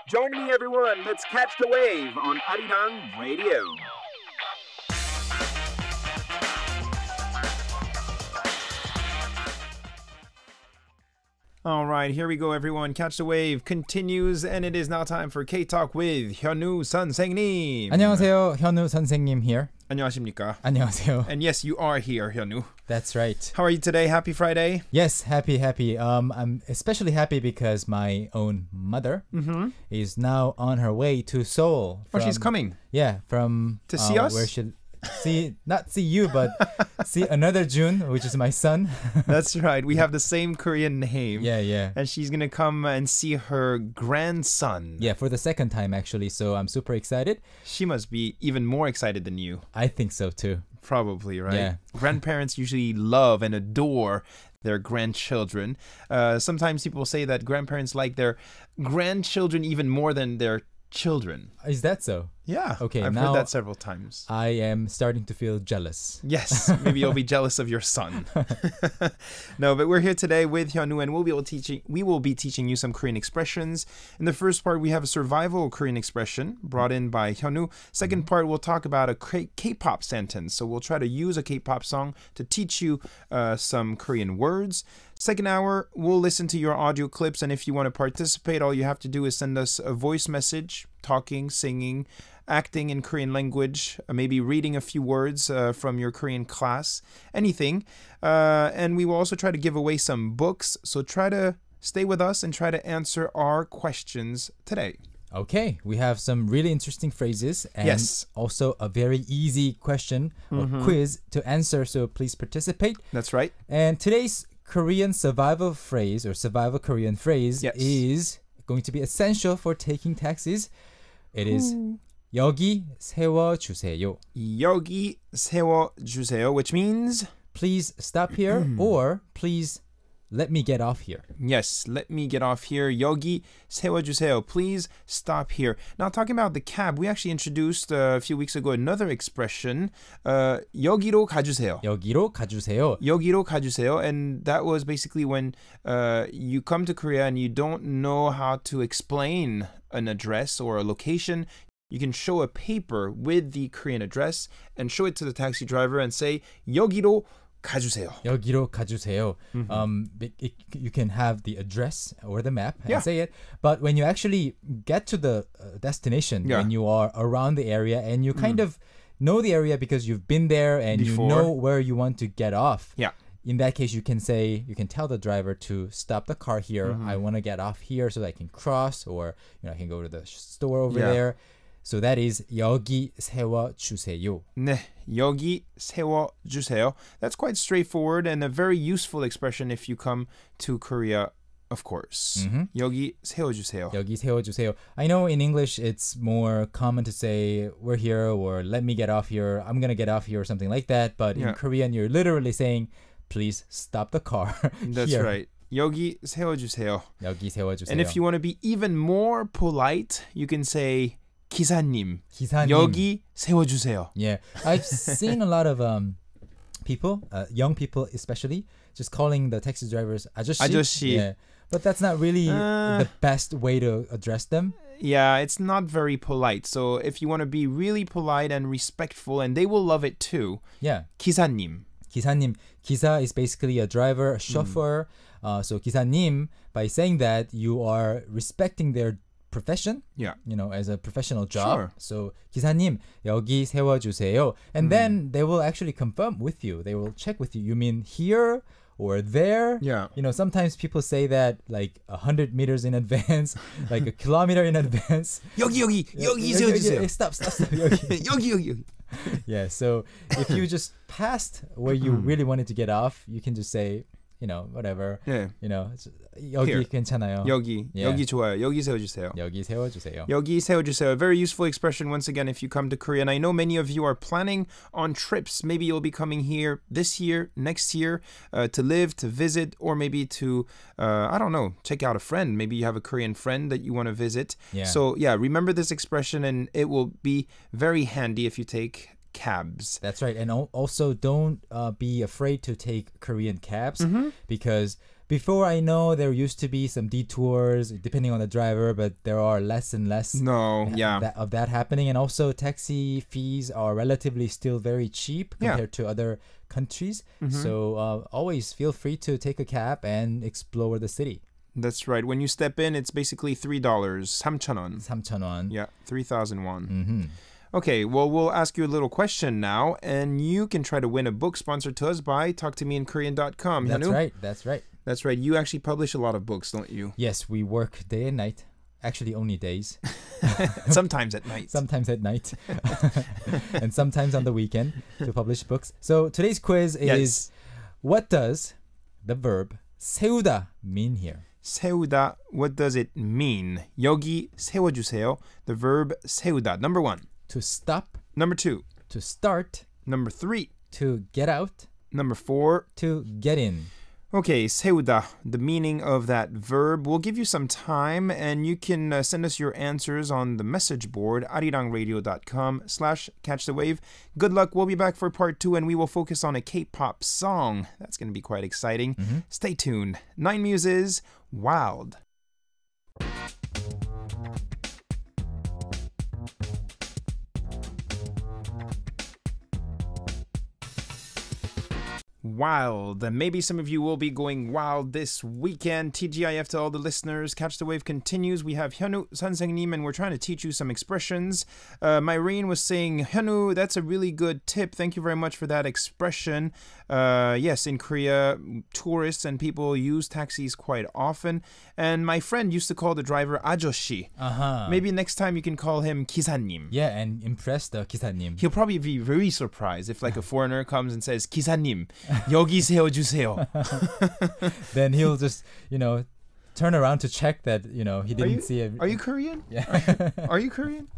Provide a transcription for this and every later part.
Join me, everyone. Let's catch the wave on Arirang Radio. All right, here we go, everyone. Catch the wave continues, and it is now time for K-Talk with 현우 선생님. 안녕하세요, 현우 선생님 here. 안녕하십니까? 안녕하세요. And yes, you are here, 현우. That's right. How are you today? Happy Friday? Yes, happy. I'm especially happy because my own mother is now on her way to Seoul. She's coming. Yeah, from to see us. Where she not see you, but see another Jun, which is my son. That's right. We have the same Korean name. Yeah. And she's gonna come and see her grandson. Yeah, for the second time actually. So I'm super excited. She must be even more excited than you. I think so too. Probably, right? Yeah. Grandparents usually love and adore their grandchildren. Sometimes people say that grandparents like their grandchildren even more than their children. Is that so? Yeah. Okay, I've heard that several times. I am starting to feel jealous. Yes, maybe you'll be jealous of your son. No, but we're here today with Hyunwoo, and we will be teaching you some Korean expressions. In the first part, we have a survival Korean expression brought in by Hyunwoo. Second part, we'll talk about a K-pop sentence. So we'll try to use a K-pop song to teach you some Korean words. Second hour, we'll listen to your audio clips, and if you want to participate, all you have to do is send us a voice message, talking, singing, acting in Korean language, maybe reading a few words from your Korean class, anything. And we will also try to give away some books, so try to stay with us and try to answer our questions today. Okay, we have some really interesting phrases and also a very easy question or quiz to answer, so please participate. That's right. And today's Korean survival phrase or survival Korean phrase is going to be essential for taking taxis. It is 여기 세워주세요. 여기 세워주세요, which means please stop here or please let me get off here. Yes, let me get off here. 여기 세워주세요. Please stop here. Now, talking about the cab, we actually introduced a few weeks ago another expression, 여기로 가주세요. 여기로 가주세요. 여기로 가주세요. And that was basically when you come to Korea and you don't know how to explain an address or a location. You can show a paper with the Korean address and show it to the taxi driver and say, 여기로 가주세요. 여기로 가주세요. You can have the address or the map and say it. But when you actually get to the destination, when you are around the area and you kind of know the area because you've been there and you know where you want to get off. Yeah. In that case, you can tell the driver to stop the car here. I want to get off here so that I can cross, or I can go to the store over there. So that is 여기 세워주세요. 네, 여기 세워주세요. That's quite straightforward and a very useful expression if you come to Korea, of course. 여기 세워주세요. 여기 세워주세요. I know in English it's more common to say we're here or let me get off here. I'm gonna get off here or something like that. But in Korean, you're literally saying, please stop the car. That's right. 여기 세워주세요. 여기 세워주세요. And if you want to be even more polite, you can say 기사님, 기사님. 여기 세워주세요. Yeah, I've seen a lot of people, young people especially, just calling the taxi drivers 아저씨. 아저씨. Yeah, but that's not really the best way to address them. Yeah, it's not very polite. So if you want to be really polite and respectful, and they will love it too. Yeah. 기사님. 기사님. 기사 is basically a driver, a chauffeur. So 기사님, by saying that, you are respecting their profession, as a professional job. Sure. So 기사님 여기 세워주세요, and then they will actually confirm with you. They will check with you. You mean here or there? Yeah. Sometimes people say that like 100 meters in advance, like a kilometer in advance. 여기 세워주세요. Stop. 여기. 여기. Yeah. So if you just passed where you really wanted to get off, you can just say, whatever. Yeah. 여기 Here. 괜찮아요. 여기 좋아요. 여기 세워주세요. 여기 세워주세요. 여기 세워주세요. A very useful expression once again if you come to Korea. And I know many of you are planning on trips. Maybe you'll be coming here this year, next year, to live, to visit, or maybe to, check out a friend. Maybe you have a Korean friend that you want to visit. Yeah. So remember this expression, and it will be very handy if you take cabs. That's right. And also don't be afraid to take Korean cabs because before I know there used to be some detours depending on the driver, but there are less and less of that happening. And also taxi fees are relatively still very cheap compared to other countries. So always feel free to take a cab and explore the city. That's right. When you step in, it's basically $3. 3,000원. 3,000원. Yeah, 3,000 won. Okay, well, we'll ask you a little question now, and you can try to win a book sponsored to us by talktomeinkorean.com. That's Hyunwoo? right. That's right. That's right. You actually publish a lot of books, don't you? Yes, we work day and night. Actually, only days. Sometimes at night. Sometimes at night. And sometimes on the weekend to publish books. So today's quiz is, what does the verb 세우다 mean here? 세우다, what does it mean? 여기 세워주세요. The verb 세우다. Number 1. To stop. Number 2. To start. Number 3. To get out. Number 4. To get in. Okay, 세우다, the meaning of that verb. We'll give you some time, and you can send us your answers on the message board, arirangradio.com/catchthewave. Good luck. We'll be back for part 2, and we will focus on a K-pop song. That's going to be quite exciting. Stay tuned. 9 Muses, Wild. Wild. And maybe some of you will be going wild this weekend. TGIF to all the listeners. Catch the Wave continues. We have Hyunwoo 선생님, and we're trying to teach you some expressions. Myrene was saying, Hyunwoo, that's a really good tip. Thank you very much for that expression. Yes, in Korea, tourists and people use taxis quite often. And my friend used to call the driver 아저씨. Maybe next time you can call him 기사님. Yeah, and impress the 기사님. He'll probably be very surprised if like a foreigner comes and says, 기사님, 여기 세워주세요. Then he'll just, turn around to check that, he didn't see it. Are you Korean? Yeah. Are you Korean?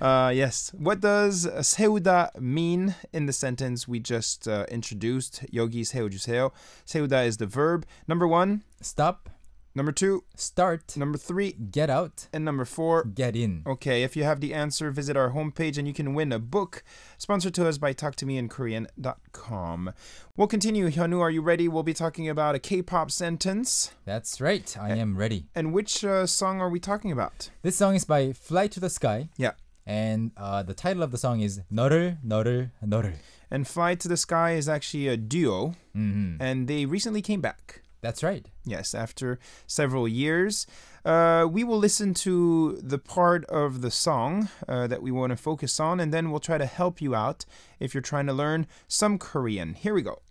Yes. What does 세우다 mean in the sentence we just introduced? 여기 세워주세요. 세우다 is the verb. Number 1. Stop. Number 2. Start. Number 3. Get out. And number 4. Get in. Okay, if you have the answer, visit our homepage and you can win a book sponsored to us by talktomeinkorean.com. We'll continue. Hyunwoo, are you ready? We'll be talking about a K-pop sentence. That's right. I am ready. And which song are we talking about? This song is by Fly to the Sky. Yeah. And the title of the song is 너를 너를 너를. And Fly to the Sky is actually a duo. And they recently came back. That's right. Yes, after several years. We will listen to the part of the song that we want to focus on, and then we'll try to help you out if you're trying to learn some Korean. Here we go.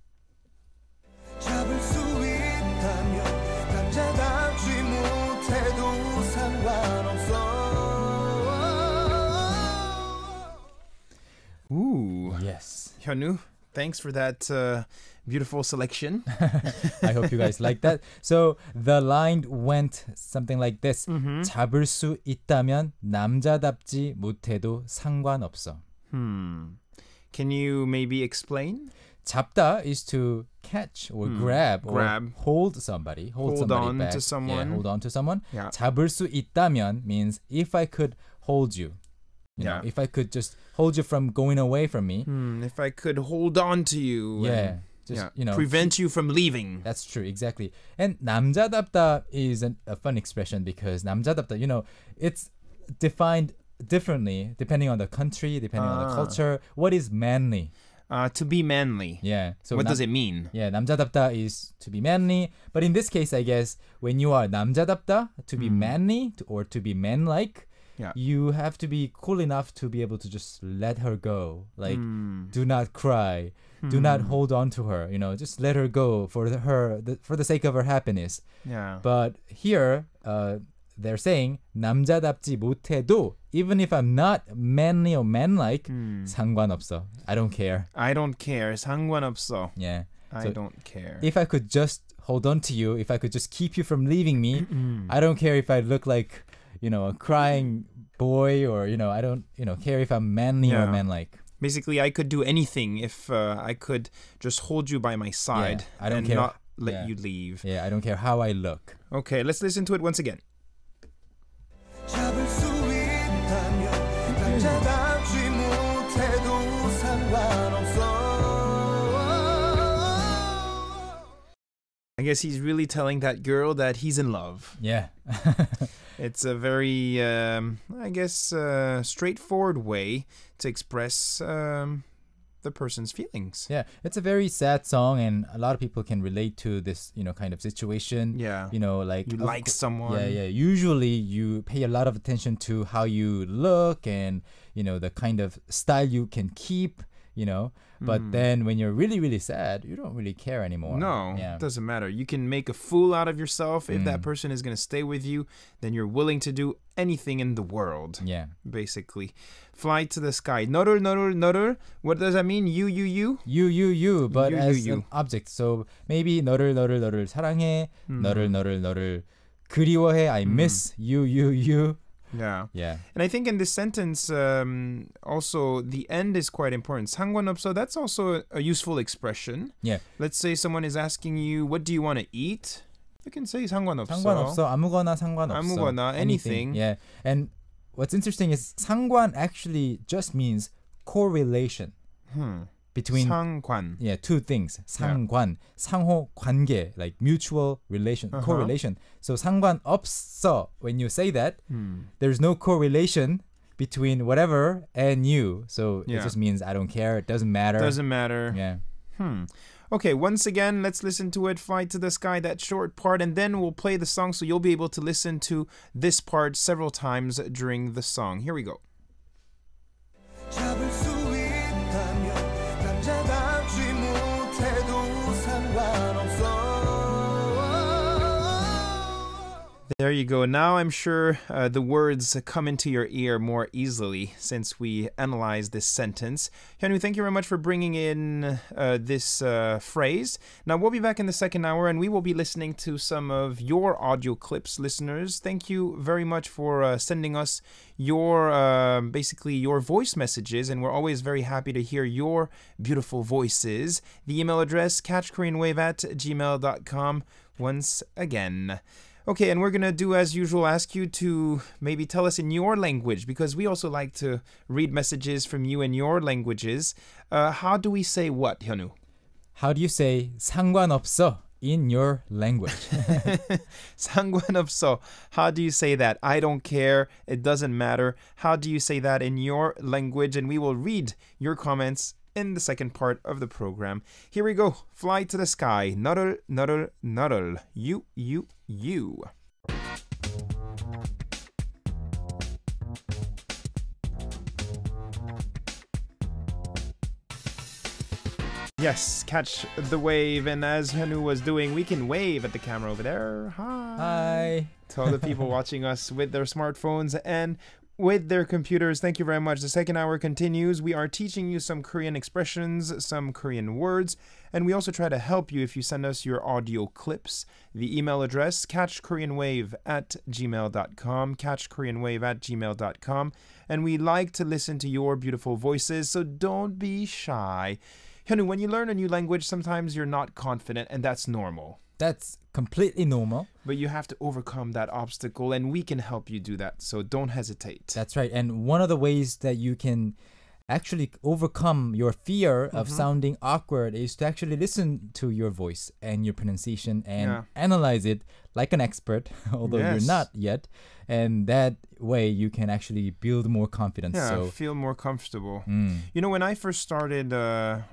Ooh. Yes. Hyunwoo, thanks for that beautiful selection. I hope you guys like that. So the line went something like this. 잡을 수 있다면 남자답지 못해도 상관없어. Can you maybe explain? 잡다 is to catch or grab or hold somebody. Hold on back. to someone. Yeah, hold on to someone. Yeah. 잡을 수 있다면 means if I could hold you. You know, if I could just hold you from going away from me. If I could hold on to you. Yeah. Just, prevent you from leaving. That's true, exactly. And 남자답다 is a fun expression because 남자답다, it's defined differently depending on the country, depending on the culture. What is manly? To be manly. Yeah. So what does it mean? Yeah, 남자답다 is to be manly. But in this case, I guess, when you are 남자답다, to be manly or to be manlike, you have to be cool enough to be able to just let her go. Like, do not cry. Do not hold on to her. Just let her go for the sake of her happiness. Yeah. But here, they're saying 남자답지 못해도 even if I'm not manly or manlike, 상관없어. I don't care. I don't care. 상관없어. Yeah. I don't care. If I could just hold on to you, if I could just keep you from leaving me, I don't care if I look like, a crying boy or, I don't, care if I'm manly or manlike. Basically, I could do anything if I could just hold you by my side I don't and care. not let you leave. Yeah, I don't care how I look. Okay, let's listen to it once again. guess he's really telling that girl that he's in love. Yeah. It's a very, I guess, straightforward way to express the person's feelings. Yeah, it's a very sad song, and a lot of people can relate to this, kind of situation. Yeah. Like you like someone. Yeah. Usually, you pay a lot of attention to how you look and the kind of style you can keep. But then when you're really, really sad, you don't really care anymore. No, it doesn't matter. You can make a fool out of yourself. If that person is going to stay with you, then you're willing to do anything in the world. Yeah. Basically. Fly to the sky. 너를, 너를, 너를. What does that mean? You. You, but you, as you. an object. So maybe 너를 사랑해. 너를 그리워해. I miss you. Yeah. Yeah. And I think in this sentence, also the end is quite important. 상관없어, that's also a useful expression. Yeah. Let's say someone is asking you, what do you want to eat? You can say 상관없어. 상관없어. 아무거나 상관없어. 아무거나, anything. Yeah. And what's interesting is 상관 actually just means correlation. Between 상관. Yeah, two things. 상관, 상호 관계, like mutual relation, correlation. So 상관없어, when you say that, there's no correlation between whatever and you. So it just means I don't care, it doesn't matter. Doesn't matter. Yeah. Okay, once again, let's listen to it, Fly to the Sky, that short part, and then we'll play the song so you'll be able to listen to this part several times during the song. Here we go. There you go. Now I'm sure the words come into your ear more easily since we analyzed this sentence. Hyunwoo, thank you very much for bringing in this phrase. Now we'll be back in the second hour and we will be listening to some of your audio clips, listeners. Thank you very much for sending us your basically your voice messages, and we're always very happy to hear your beautiful voices. The email address catchkoreanwave@gmail.com once again. Okay, and we're going to do as usual, ask you to maybe tell us in your language, because we also like to read messages from you in your languages. How do we say what, Hyunwoo? How do you say 상관없어 in your language? 상관없어. How do you say that? I don't care. It doesn't matter. How do you say that in your language? And we will read your comments in the second part of the program. Here we go. Fly to the sky. 너를, 너를, 너를. You. Yes, catch the wave, and as Hyunwoo was doing, we can wave at the camera over there. Hi. To all the people watching us with their smartphones and with their computers. Thank you very much. The second hour continues. We are teaching you some Korean expressions, some Korean words, and we also try to help you if you send us your audio clips. The email address, catchkoreanwave@gmail.com, catchkoreanwave@gmail.com, and we like to listen to your beautiful voices, so don't be shy. Hyunwoo, when you learn a new language, sometimes you're not confident, and that's normal. That's completely normal. But you have to overcome that obstacle, and we can help you do that. So don't hesitate. That's right. And one of the ways that you can actually overcome your fear of sounding awkward is to actually listen to your voice and your pronunciation and analyze it like an expert, although you're not yet. And that way you can actually build more confidence. Yeah, so feel more comfortable. You know, when I first started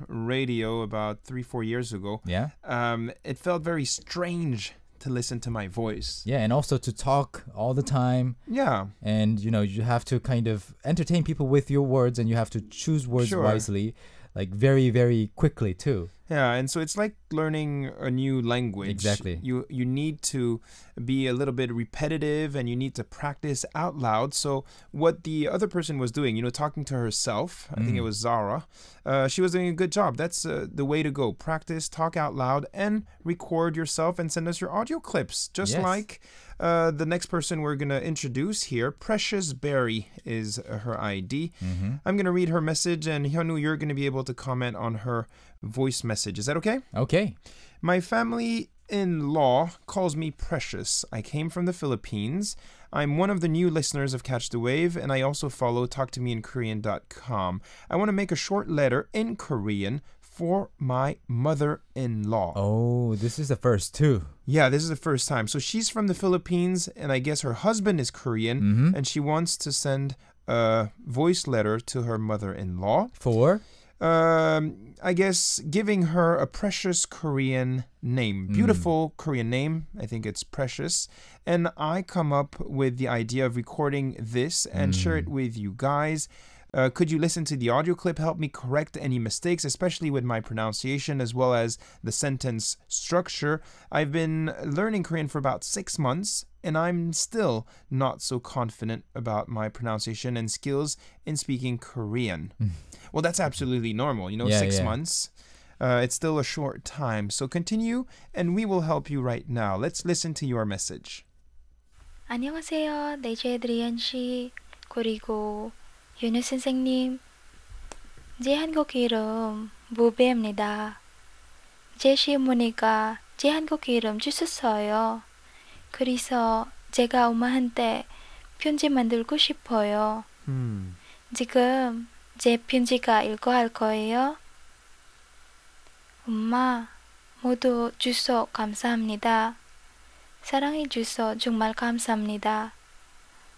radio about 3-4 years ago, it felt very strange to listen to my voice. Yeah, and also to talk all the time. Yeah. And, you have to kind of entertain people with your words, and you have to choose words wisely, like very, very quickly too. Yeah, and so it's like learning a new language. Exactly. You need to be a little bit repetitive, and you need to practice out loud. So what the other person was doing, talking to herself, I think it was Zara, she was doing a good job. That's the way to go. Practice, talk out loud, and record yourself and send us your audio clips. Just like the next person we're going to introduce here, Precious Berry is her ID. I'm going to read her message, and Hyunwoo, you're going to be able to comment on her voice message. Is that okay? Okay. My family-in-law calls me Precious. I came from the Philippines. I'm one of the new listeners of Catch the Wave, and I also follow talktomeinkorean.com. I want to make a short letter in Korean for my mother-in-law. Oh, this is the first too. Yeah, this is the first time. So she's from the Philippines, and I guess her husband is Korean, and she wants to send a voice letter to her mother-in-law. For? I guess giving her a precious Korean name. Beautiful Korean name. I think it's precious. And I come up with the idea of recording this and share it with you guys. Could you listen to the audio clip, help me correct any mistakes, especially with my pronunciation as well as the sentence structure? I've been learning Korean for about 6 months, and I'm still not so confident about my pronunciation and skills in speaking Korean. Well, that's absolutely normal, 6 months. It's still a short time. So continue, and we will help you right now. Let's listen to your message. 안녕하세요. 네제 에드리안 씨, 그리고 윤우 선생님. 제 한국 이름 무배입니다. 제 시어머니가 제 한국 이름 주셨어요. 그래서 제가 엄마한테 편지 만들고 싶어요. 지금 제 편지가 읽어야 할 거예요. 엄마, 모두 주셔서 감사합니다. 사랑해 주셔서 정말 감사합니다.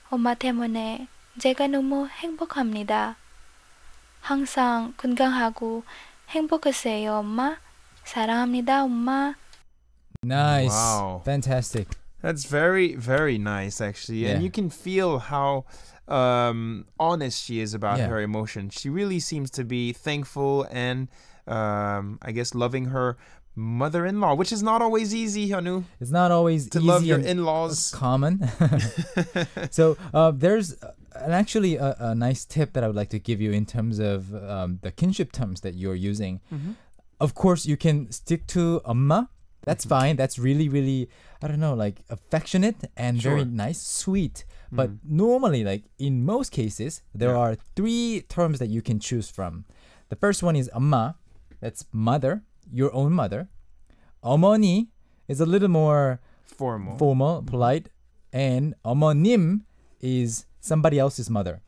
엄마 때문에 제가 너무 행복합니다. 항상 건강하고 행복하세요, 엄마. 사랑합니다, 엄마. Nice. Wow. Fantastic. That's very, very nice, actually. And you can feel how honest she is about her emotion. She really seems to be thankful and, I guess, loving her mother-in-law, which is not always easy, Hyunwoo. It's not always to easy love your and in-laws. Common. So there's actually a nice tip that I would like to give you in terms of the kinship terms that you're using. Of course, you can stick to 엄마. That's fine. That's really, really, I don't know, like affectionate and very nice, sweet. But normally, like in most cases, there are 3 terms that you can choose from. The first one is 엄마. That's mother, your own mother. 어머니 is a little more formal, polite. And 어머님 is somebody else's mother,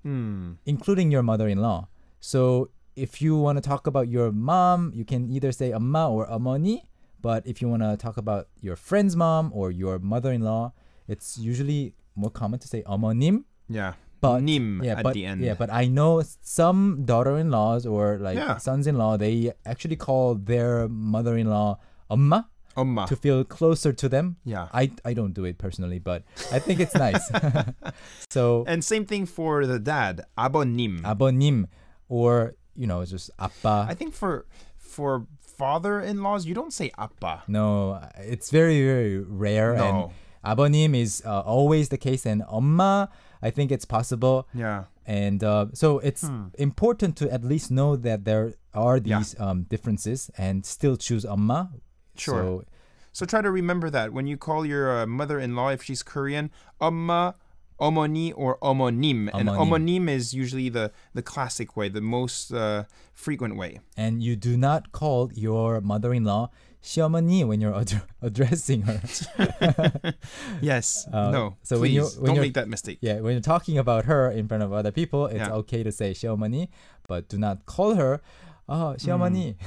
including your mother-in-law. So if you want to talk about your mom, you can either say 엄마 or 어머니. But if you want to talk about your friend's mom or your mother-in-law, it's usually more common to say 어머님. Yeah. But 님 at the end. Yeah, but I know some daughter-in-laws or like sons-in-law, they actually call their mother-in-law 엄마. To feel closer to them. Yeah. I don't do it personally, but I think it's nice. So and same thing for the dad, 아버님. 아버님, or just 아빠. I think for father-in-laws, you don't say 아빠. No, it's very, very rare. No. And 아버님 is always the case, and 엄마, I think it's possible. Yeah. And so it's important to at least know that there are these differences and still choose 엄마. Sure. So try to remember that when you call your mother-in-law, if she's Korean, 엄마, 어머니, or 어머님. And 어머님 is usually the classic way, the most frequent way. And you do not call your mother-in-law 시어머니 when you're addressing her. Yes. No. So please, don't make that mistake. Yeah, when you're talking about her in front of other people, it's okay to say 시어머니, but do not call her 시어머니.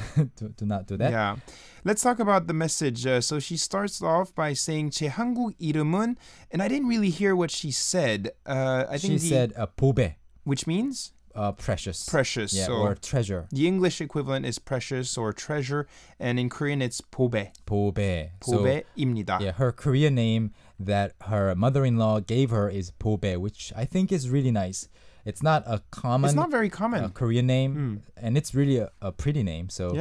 Do not do that. Yeah. Let's talk about the message. So she starts off by saying 제 한국 이름은, and I didn't really hear what she said. I think she said 보배, which means precious. Precious. Yeah, so or treasure. The English equivalent is precious or treasure, and in Korean it's 보배. 보배. 보배입니다. So, yeah, her Korean name that her mother-in-law gave her is 보배, which I think is really nice. It's not a common. It's not very common. Korean name, and it's really a pretty name. So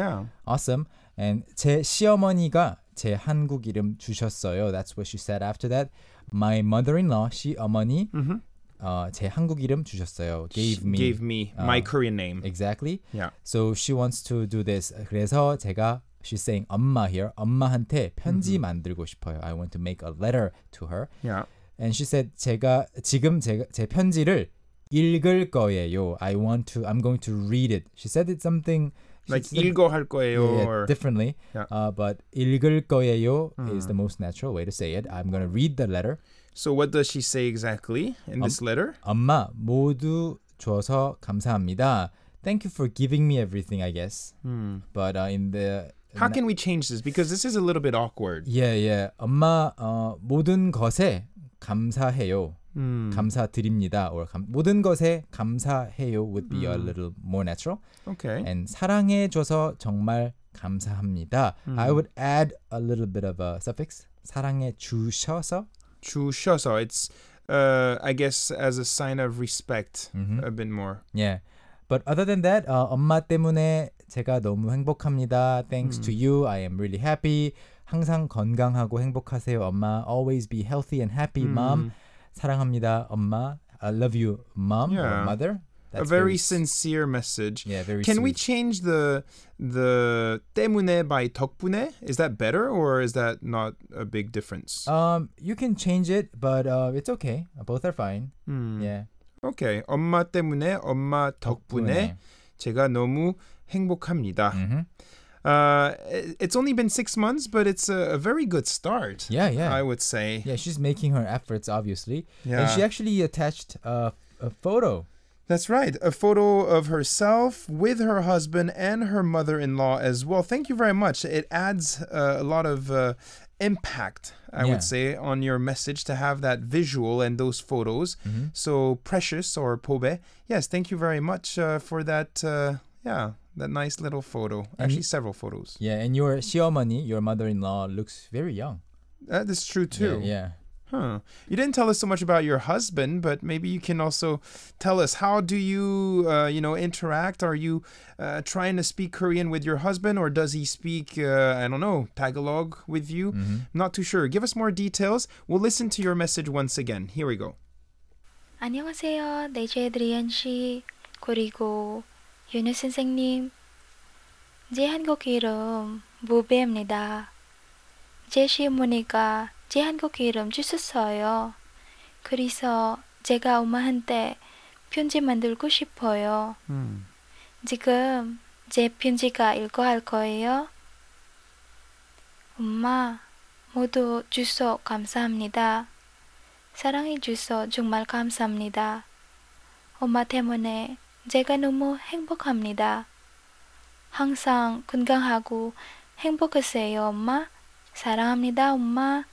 awesome. And 제 시어머니가 제 한국 이름 주셨어요. That's what she said after that. My mother-in-law, 시어머니, 제 한국 이름 주셨어요. Gave me my Korean name. Exactly. Yeah. So she wants to do this. 그래서 she's saying 엄마 here. 엄마한테 편지 만들고 싶어요. I want to make a letter to her. Yeah. And she said 지금 제 편지를 읽을 거예요. I'm going to read it. She said it's something like 읽어 할 거예요 or differently. But 읽을 거예요 is the most natural way to say it. I'm going to read the letter. So what does she say exactly in this letter? 엄마 모두 줘서 감사합니다. thank you for giving me everything, I guess. But in the How can we change this? Because this is a little bit awkward. yeah. 엄마 모든 것에 감사해요. 감사드립니다. Or 모든 것에 감사해요 would be a little more natural. Okay. And 사랑해줘서 정말 감사합니다. I would add a little bit of a suffix. 사랑해주셔서. 주셔서. It's, I guess, as a sign of respect, a bit more. Yeah. But other than that, 엄마 때문에 제가 너무 행복합니다. Thanks to you, I am really happy. 항상 건강하고 행복하세요, 엄마. Always be healthy and happy, mom. 사랑합니다, 엄마. I love you, mom or mother. That's a very sincere message. Yeah, very Can sweet. we change the 때문에 by 덕분에? Is that better or is that not a big difference? You can change it, but it's okay. Both are fine. Yeah. Okay. 엄마 때문에, 엄마 덕분에 제가 너무 행복합니다. It's only been 6 months, but it's a very good start. Yeah. I would say. Yeah, she's making her efforts, obviously. Yeah. And she actually attached a photo. That's right. A photo of herself with her husband and her mother-in-law as well. Thank you very much. It adds a lot of impact, I would say, on your message to have that visual and those photos. So Precious or Pobe, yes, thank you very much for that, that nice little photo. Actually, several photos. Yeah, and your 시어머니, your mother-in-law, looks very young. That is true too. Yeah. Huh. You didn't tell us so much about your husband, but maybe you can also tell us, how do you, interact? Are you trying to speak Korean with your husband, or does he speak, I don't know, Tagalog with you? Not too sure. Give us more details. We'll listen to your message once again. Here we go. 안녕하세요. 네제 드리안 씨, 그리고 윤희 선생님. 제 한국 이름 무배입니다. 제 시어머니가 제 한국 이름 주셨어요. 그래서 제가 엄마한테 편지 만들고 싶어요. 지금 제 편지가 읽어 할 거예요. 엄마, 모두 주셔서 감사합니다. 사랑해 주셔서 정말 감사합니다. 엄마 때문에 제가 너무 행복합니다. 항상 건강하고 행복하세요, 엄마. 사랑합니다, 엄마.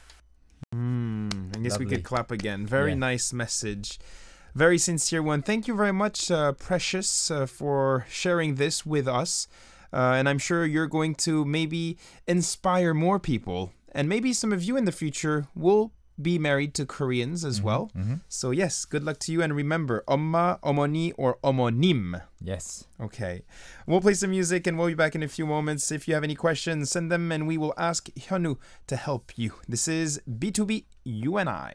I guess we Lovely. could clap again. Very nice message. Very sincere one. Thank you very much, Precious, for sharing this with us. And I'm sure you're going to maybe inspire more people. And maybe some of you in the future will be married to Koreans as well. So yes, good luck to you. And remember, 엄마, 어머니, or 어머님. Yes. Okay. We'll play some music and we'll be back in a few moments. If you have any questions, send them and we will ask Hyunwoo to help you. This is B2B, You and I.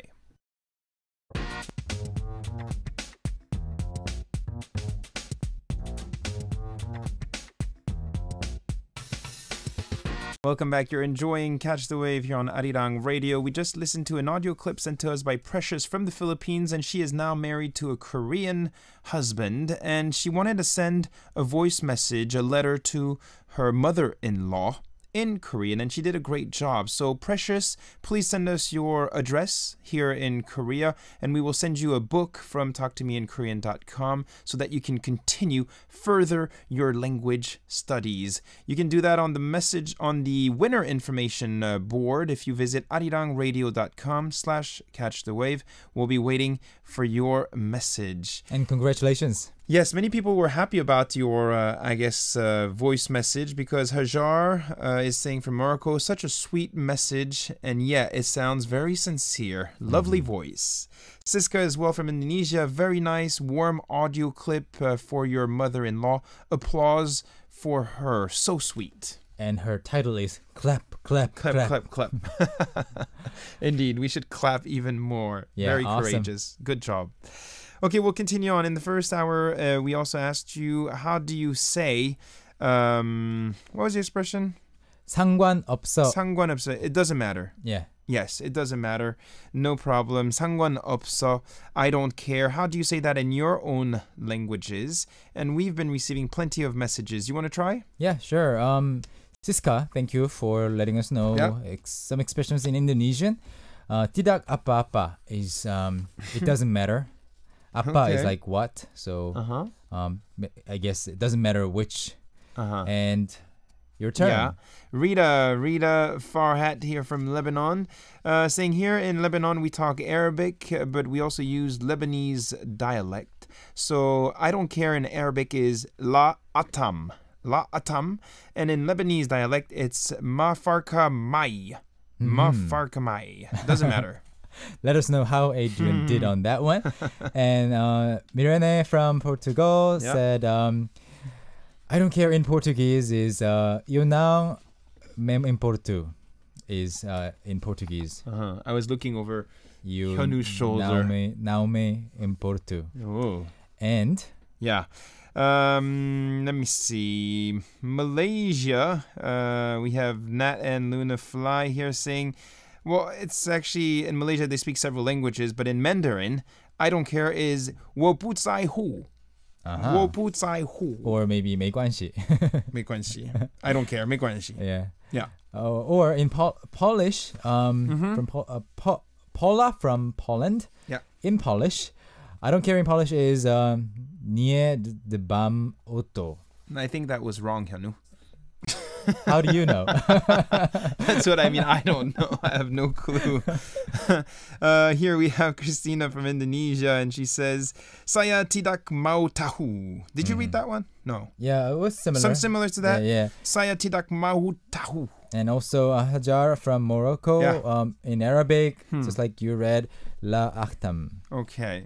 Welcome back. You're enjoying Catch the Wave here on Arirang Radio. We just listened to an audio clip sent to us by Precious from the Philippines, and she is now married to a Korean husband, and she wanted to send a voice message, a letter to her mother-in-law in Korean, and she did a great job. So Precious, please send us your address here in Korea, and we will send you a book from talktomeinkorean.com so that you can continue further your language studies. You can do that on the message on the winner information board if you visit arirangradio.com/catchthewave. We'll be waiting for your message. And congratulations. Yes, many people were happy about your, voice message, because Hajar is saying from Morocco, such a sweet message, and yeah, it sounds very sincere. Lovely voice. Siska as well from Indonesia, very nice, warm audio clip for your mother-in-law. Applause for her. So sweet. And her title is Clap, Clap, Clap, clap, clap. Indeed, we should clap even more. Yeah, very awesome. courageous. Good job. Okay, we'll continue on. In the first hour, we also asked you, how do you say, what was the expression? 상관없어. 상관없어. It doesn't matter. Yeah. Yes, it doesn't matter. No problem. 상관없어. I don't care. How do you say that in your own languages? And we've been receiving plenty of messages. You want to try? Yeah, sure. Siska, thank you for letting us know some expressions in Indonesian. Tidak apa-apa is it doesn't matter. Appa is Okay. like what. So Uh-huh. I guess it doesn't matter which. Uh-huh. And your turn. Yeah. Rita Farhat here from Lebanon, saying here in Lebanon we talk Arabic, but we also use Lebanese dialect. So I don't care in Arabic is la atam. La atam. And in Lebanese dialect it's ma farka mai. Ma farka mai. Doesn't matter. Let us know how Adrian did on that one. And Mirene from Portugal Yeah. said, I don't care in Portuguese is eu não me importo is in Portuguese. Uh-huh. I was looking over You Hyunu's shoulder. não me importo. Oh. And Yeah. Let me see. Malaysia. We have Nat and Luna Fly here saying, well, it's actually in Malaysia they speak several languages, but in Mandarin, I don't care is 我不在乎. 我不在乎. or maybe 没关系. 没关系. I don't care. 没关系. Yeah. Yeah. Or in Polish, from Paula from Poland. Yeah. In Polish, I don't care in Polish is nie dbam o to. I think that was wrong, Hyunu. How do you know? That's what I mean. I don't know. I have no clue. Here we have Christina from Indonesia, and she says, "Saya tidak mau tahu." Did you read that one? No. Yeah, it was similar. Some similar to that. Yeah. Saya tidak mau tahu. And also Hajar from Morocco. Yeah. In Arabic, just like you read, la akhtam. Okay.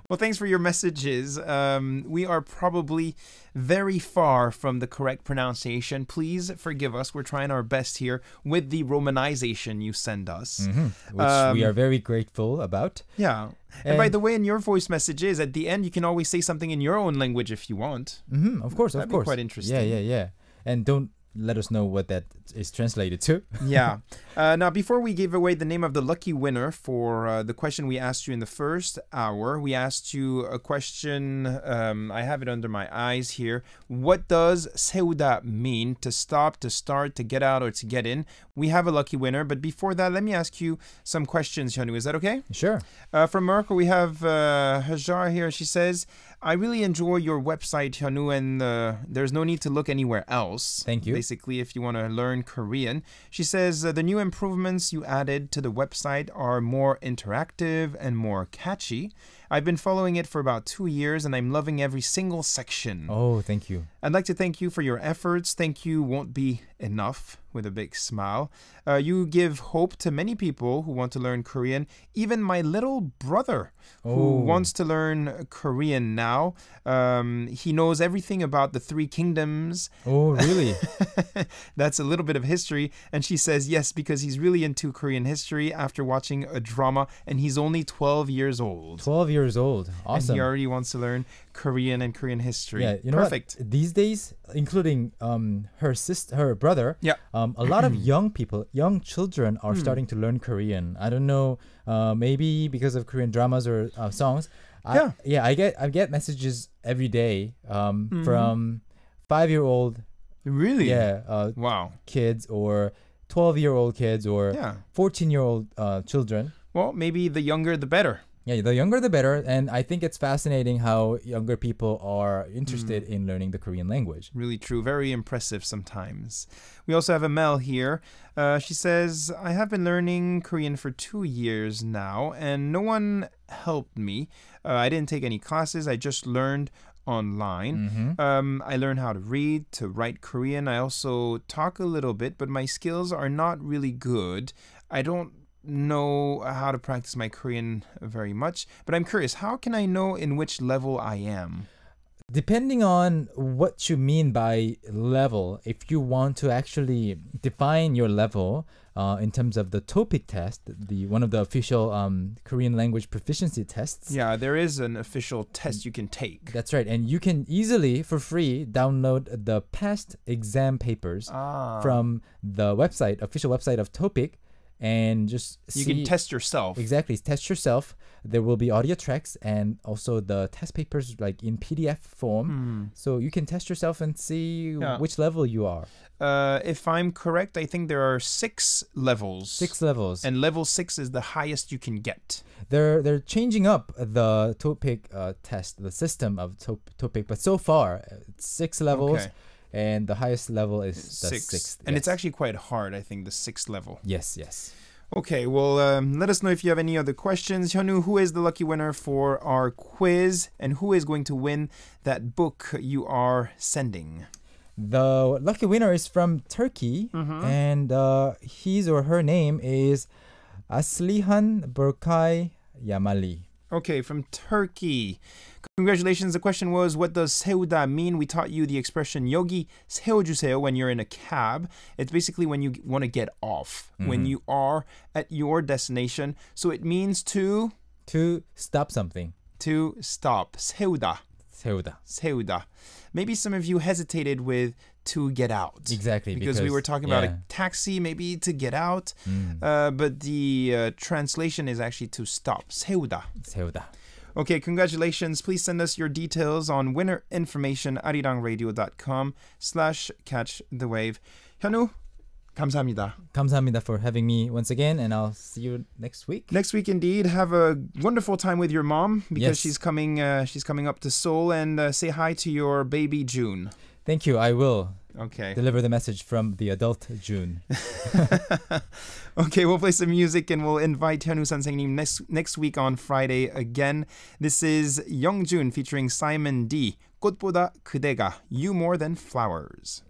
Well, thanks for your messages. We are probably very far from the correct pronunciation. Please forgive us. We're trying our best here with the romanization you send us. Which we are very grateful about. Yeah. And by And- the way, in your voice messages, at the end, you can always say something in your own language if you want. Of course, That'd of be course. quite interesting. Yeah. And don't let us know what that is translated to. Yeah. Now, before we give away the name of the lucky winner for the question we asked you in the first hour, we asked you a question. I have it under my eyes here. What does 세우다 mean? To stop, to start, to get out, or to get in? We have a lucky winner. But before that, let me ask you some questions, Hyunu. Is that okay? Sure. From Morocco, we have Hajar here. She says, I really enjoy your website, Hyunu, and there's no need to look anywhere else. Thank you. Basically, if you want to learn Korean. She says, the new improvements you added to the website are more interactive and more catchy. I've been following it for about 2 years, and I'm loving every single section. Oh, thank you. I'd like to thank you for your efforts. Thank you won't be enough, with a big smile. You give hope to many people who want to learn Korean, even my little brother who wants to learn Korean now. He knows everything about the Three Kingdoms. Oh, really? That's a little bit of history. And she says yes, because he's really into Korean history after watching a drama, and he's only 12 years old. 12 years old. And Awesome. he already wants to learn Korean and Korean history. Yeah, you know Perfect. what? These days, including her brother, Yeah. a lot of young children are starting to learn Korean. I don't know, maybe because of Korean dramas or songs. I get messages every day from 5-year-old Really? wow Wow. kids or 12-year-old kids or Yeah. 14-year-old children. Well, maybe the younger, the better. Yeah, the younger the better, and I think it's fascinating how younger people are interested in learning the Korean language. Really true. Very impressive sometimes. We also have Amel here. She says, I have been learning Korean for 2 years now, and no one helped me. I didn't take any classes. I just learned online. I learned how to read, to write Korean. I also talk a little bit, but my skills are not really good. I don't know how to practice my Korean very much, but I'm curious, how can I know in which level I am? Depending on what you mean by level, if you want to actually define your level in terms of the TOPIK test, one of the official Korean language proficiency tests. Yeah, there is an official test you can take. That's right. And you can easily, for free, download the past exam papers from the official website of TOPIK. and just you can test yourself. Exactly, test yourself. There will be audio tracks and also the test papers like in PDF form. So you can test yourself and see which level you are. If I'm correct, I think there are 6 levels. 6 levels. And level 6 is the highest you can get. They're changing up the TOPIK test, the system of TOPIK, but so far it's 6 levels. Okay. And the highest level is the 6th. And it's actually quite hard, I think, the 6th level. Yes. Okay, well, let us know if you have any other questions. Hyunwoo, who is the lucky winner for our quiz? And who is going to win that book you are sending? The lucky winner is from Turkey. And his or her name is Aslihan Berkay Yamali. Okay, from Turkey. Congratulations. The question was, what does 세우다 mean? We taught you the expression 여기 세워주세요 when you're in a cab. It's basically when you want to get off, when you are at your destination. So it means to stop something. To stop. 세우다. Maybe some of you hesitated with to get out. Exactly. Because we were talking about a taxi, maybe to get out. But the translation is actually to stop. 세우다. Okay, congratulations. Please send us your details on winner information arirangradio.com/catchthewave. Hyunwoo, 감사합니다. 감사합니다 for having me once again, and I'll see you next week. Next week, indeed. Have a wonderful time with your mom because she's coming up to Seoul, and say hi to your baby June. Thank you. I will. Okay. Deliver the message from the adult June. Okay, we'll play some music and we'll invite Hyunwoo 선생님 next week on Friday again. This is Youngjun featuring Simon D. 꽃보다 그대가 You More Than Flowers.